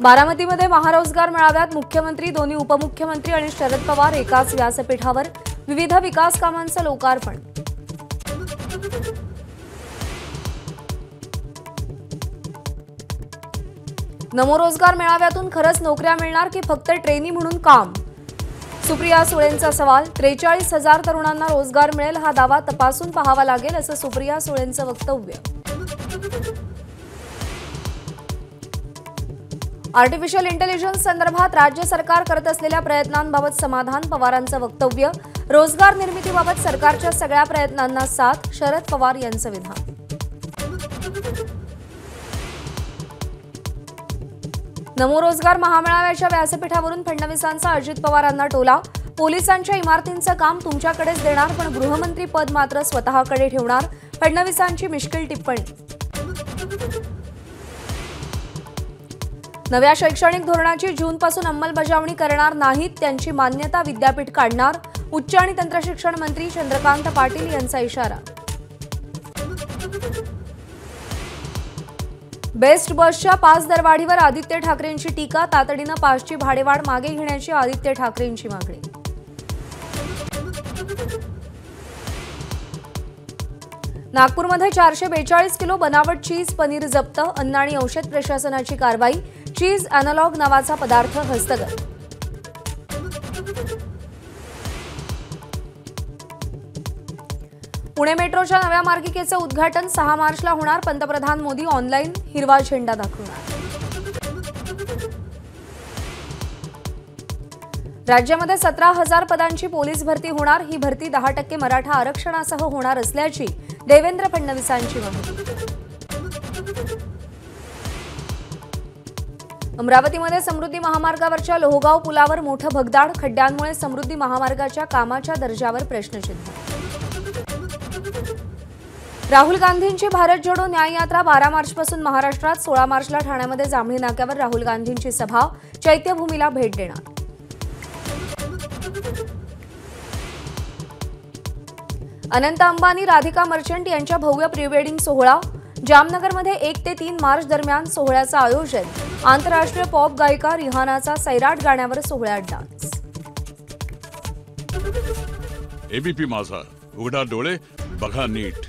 बारामतीमध्ये महारोजगार मेळाव्यात मुख्यमंत्री, दोन्ही उपमुख्यमंत्री आणि शरद पवार एकाच व्यासपीठावर विविध विकास कामांचं लोकार्पण। नमो रोजगार मेळाव्यातून खरंच नोकऱ्या मिळणार की फक्त ट्रेनी म्हणून काम? सुप्रिया सुळेंचा सवाल। 43,000 तरुणांना रोजगार मिळेल हा दावा तपासून पाहावा लागेल असं सुप्रिया सुळेंचं वक्तव्य। आर्टिफिशियल इंटेलिजन्स संदर्भात राज्य सरकार करत असलेल्या प्रयत्नांबाबत समाधान पवारांचं वक्तव्य। रोजगार निर्मितीबाबत सरकारच्या सगळ्या प्रयत्नांना साथ, शरद पवार यांचं विधान। नमो रोजगार महामेळाव्याच्या व्यासपीठावरून फडणवीसांचा अजित पवारांना टोला। पोलिसांच्या इमारतींचं काम तुमच्याकडेच देणार पण गृहमंत्री पद मात्र स्वतःकडे ठेवणार, फडणवीसांची मिश्किल टिप्पणी। नव्या शैक्षणिक धोरणाची जूनपासून अंमलबजावणी करणार नाहीत, त्यांची मान्यता विद्यापीठ काढणार, उच्च आणि तंत्रशिक्षण मंत्री चंद्रकांत पाटील यांचा इशारा। बेस्ट बसच्या पास दरवाढीवर आदित्य ठाकरेंची टीका, तातडीनं पासची भाडेवाढ मागे घेण्याची आदित्य ठाकरेंची मागणी। नागपूरमध्ये 442 किलो बनावट चीज पनीर जप्त, अन्न आणि औषध प्रशासनाची कारवाई, चीज अॅनालॉग नावाचा पदार्थ हस्तगत। पुणे मेट्रोच्या नव्या मार्गिकेचं उद्घाटन 6 मार्चला होणार, पंतप्रधान मोदी ऑनलाईन हिरवा झेंडा दाखवणार। राज्यामध्ये 17,000 पदांची पोलीस भरती होणार, ही भरती 10% मराठा आरक्षणासह होणार असल्याची देवेंद्र फडणवीसांची माहिती। अमरावतीमध्ये समृद्धी महामार्गावरच्या लोहगाव पुलावर मोठं भगदाड, खड्ड्यांमुळे समृद्धी महामार्गाच्या कामाच्या दर्जावर प्रश्नचिन्ह। राहुल गांधींची भारत जोडो न्याय यात्रा 12 मार्चपासून महाराष्ट्रात, 16 मार्चला ठाण्यामध्ये जांभळी नाक्यावर राहुल गांधींची सभा, चैत्यभूमीला भेट देणार। अनंत अंबानी, राधिका मर्चंट यांच्या भव्य प्री वेडिंग सोहळा, जामनगरमध्ये 1 ते 3 मार्च दरम्यान सोहळ्याचं आयोजन, आंतरराष्ट्रीय पॉप गायिका रिहानाचा सैराट गाण्यावर सोहळ्यात डान्स। एबीपी माझा, उघडा डोळे बघा नीट।